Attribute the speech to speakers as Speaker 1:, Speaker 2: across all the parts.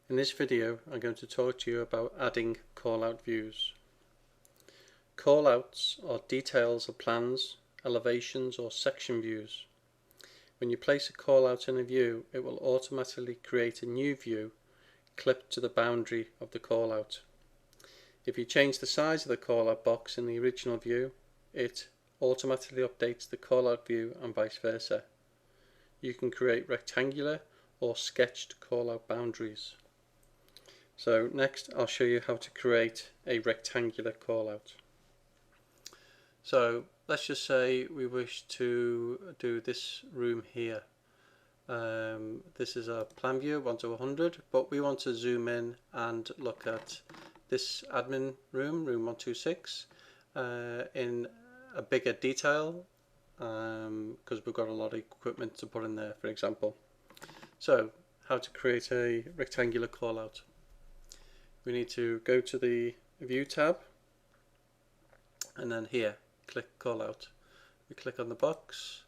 Speaker 1: In this video I'm going to talk to you about adding callout views. Callouts are details of plans, elevations or section views. When you place a callout in a view, it will automatically create a new view clipped to the boundary of the callout. If you change the size of the callout box in the original view, it automatically updates the callout view and vice versa. You can create rectangular or sketched callout boundaries. So next I'll show you how to create a rectangular callout. So let's just say we wish to do this room here. This is a plan view 1 to 100, but we want to zoom in and look at this admin room, room 126, in a bigger detail, because we've got a lot of equipment to put in there, for example. So how to create a rectangular callout. We need to go to the View tab and then here click Callout. We click on the box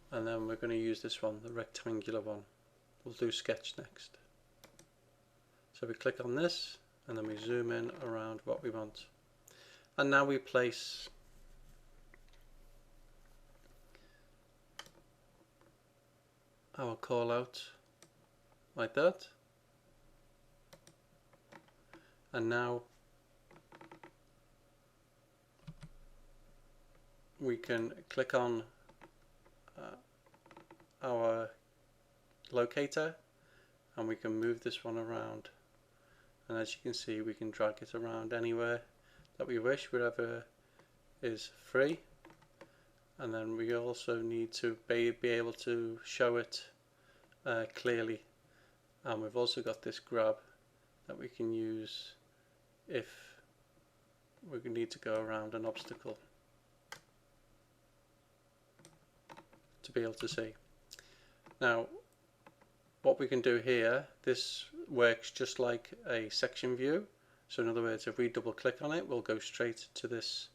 Speaker 1: and then we're going to use this one, the rectangular one. We'll do Sketch next. So we click on this and then we zoom in around what we want. And now we place our callout like that. And now we can click on our locator and we can move this one around, and as you can see we can drag it around anywhere that we wish, wherever is free. And then we also need to be able to show it clearly, and we've also got this grab that we can use if we need to go around an obstacle to be able to see. Now what we can do here, this works just like a section view. So in other words, if we double click on it, we'll go straight to this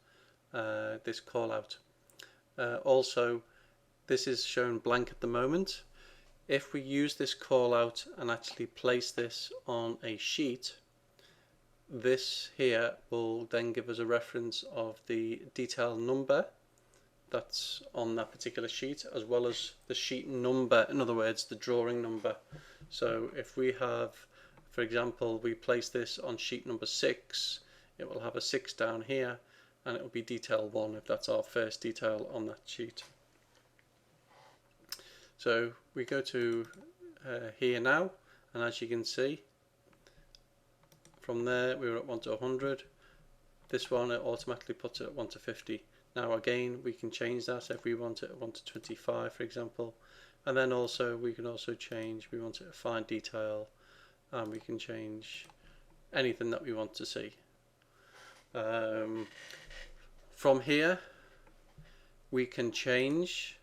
Speaker 1: this callout. Also, this is shown blank at the moment. If we use this callout and actually place this on a sheet, this here will then give us a reference of the detail number that's on that particular sheet, as well as the sheet number, in other words the drawing number. So if we have, for example, we place this on sheet number 6, it will have a 6 down here and it will be detail 1 if that's our first detail on that sheet. So we go to here now, and as you can see, from there we were at 1 to 100. This one, it automatically puts it at 1 to 50. Now again, we can change that if we want it at 1 to 25, for example. And then also we can also change, we want it at fine detail, and we can change anything that we want to see. From here we can change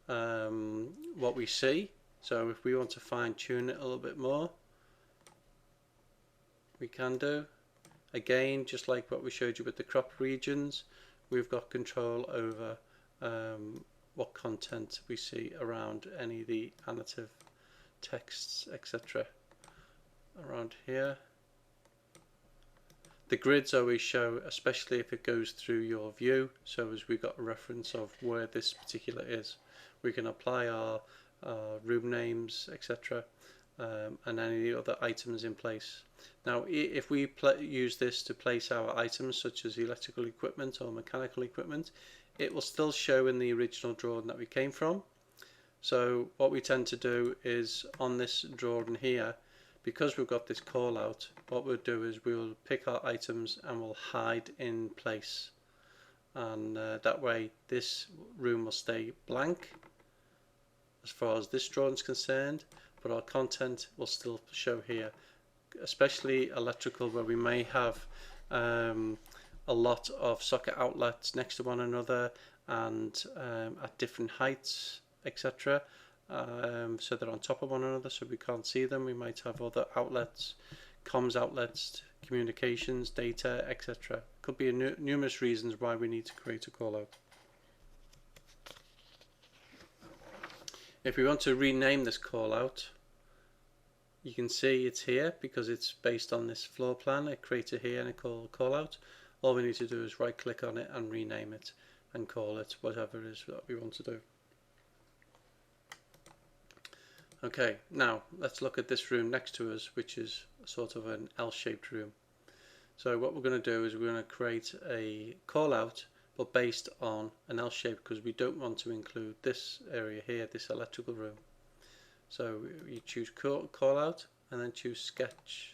Speaker 1: what we see. So if we want to fine tune it a little bit more, we can do. Again, just like what we showed you with the crop regions, we've got control over what content we see around any of the annotative texts, etc. around here. The grids always show, especially if it goes through your view, so as we've got a reference of where this particular is. We can apply our room names, etc. And any other items in place. Now if we use this to place our items such as electrical equipment or mechanical equipment, it will still show in the original drawing that we came from. So what we tend to do is on this drawing here, because we've got this call out, what we'll do is we'll pick our items and we'll hide in place, and that way this room will stay blank as far as this drawing is concerned, but our content will still show here, especially electrical, where we may have a lot of socket outlets next to one another and at different heights, etc. So they're on top of one another, so we can't see them. We might have other outlets, comms outlets, communications, data, etc. Could be numerous reasons why we need to create a callout. If we want to rename this callout, You can see it's here because it's based on this floor plan, a creator here and a callout. All we need to do is right click on it and rename it and call it whatever it is that we want to do. Okay, now let's look at this room next to us, which is sort of an L-shaped room. So what we're going to do is we're going to create a callout, but based on an L shape, because we don't want to include this area here, this electrical room. So you choose callout and then choose sketch.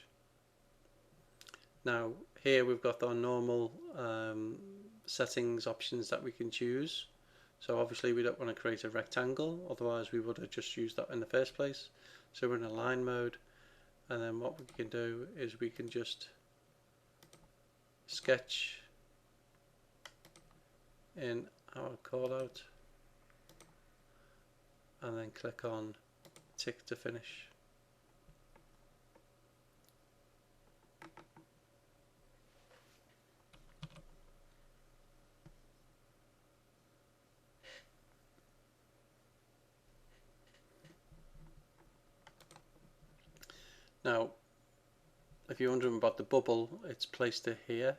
Speaker 1: Now here we've got our normal settings options that we can choose. So obviously we don't want to create a rectangle, otherwise we would have just used that in the first place. So we're in align mode, and then what we can do is we can just sketch in our callout and then click on tick to finish. Now, if you're wondering about the bubble, it's placed it here.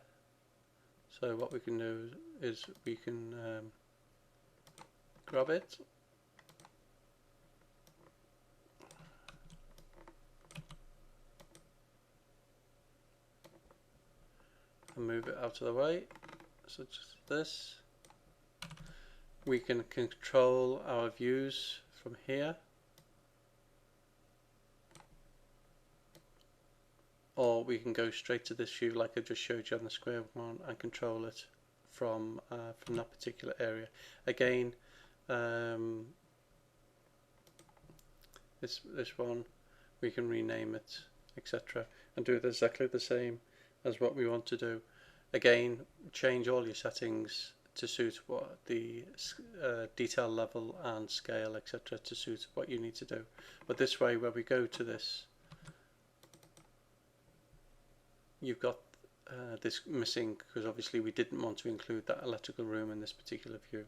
Speaker 1: So what we can do is we can grab it and move it out of the way, such as this. We can control our views from here, or we can go straight to this view like I just showed you on the square one and control it from that particular area. Again, this one we can rename it, etc., and do it exactly the same as what we want to do. Again, change all your settings to suit what the detail level and scale, etc., to suit what you need to do. But this way, when we go to this, you've got this missing because obviously we didn't want to include that electrical room in this particular view.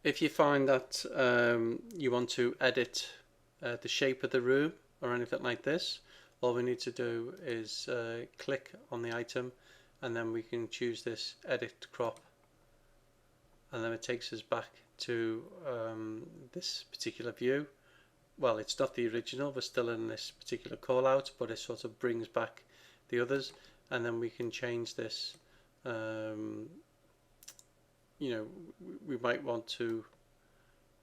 Speaker 1: If you find that you want to edit the shape of the room or anything like this, all we need to do is click on the item, and then we can choose this edit crop, and then it takes us back to this particular view. Well, it's not the original, we're still in this particular call out, but it sort of brings back the others, and then we can change this. You know, we might want to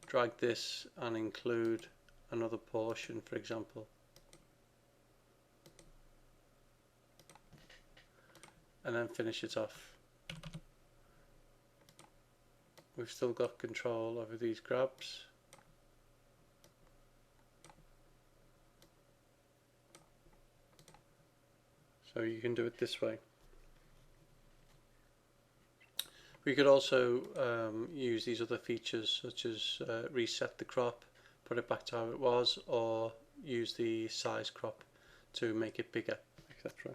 Speaker 1: drag this and include another portion, for example, and then finish it off. We've still got control over these grabs. So you can do it this way. We could also use these other features, such as reset the crop, put it back to how it was, or use the size crop to make it bigger, etc.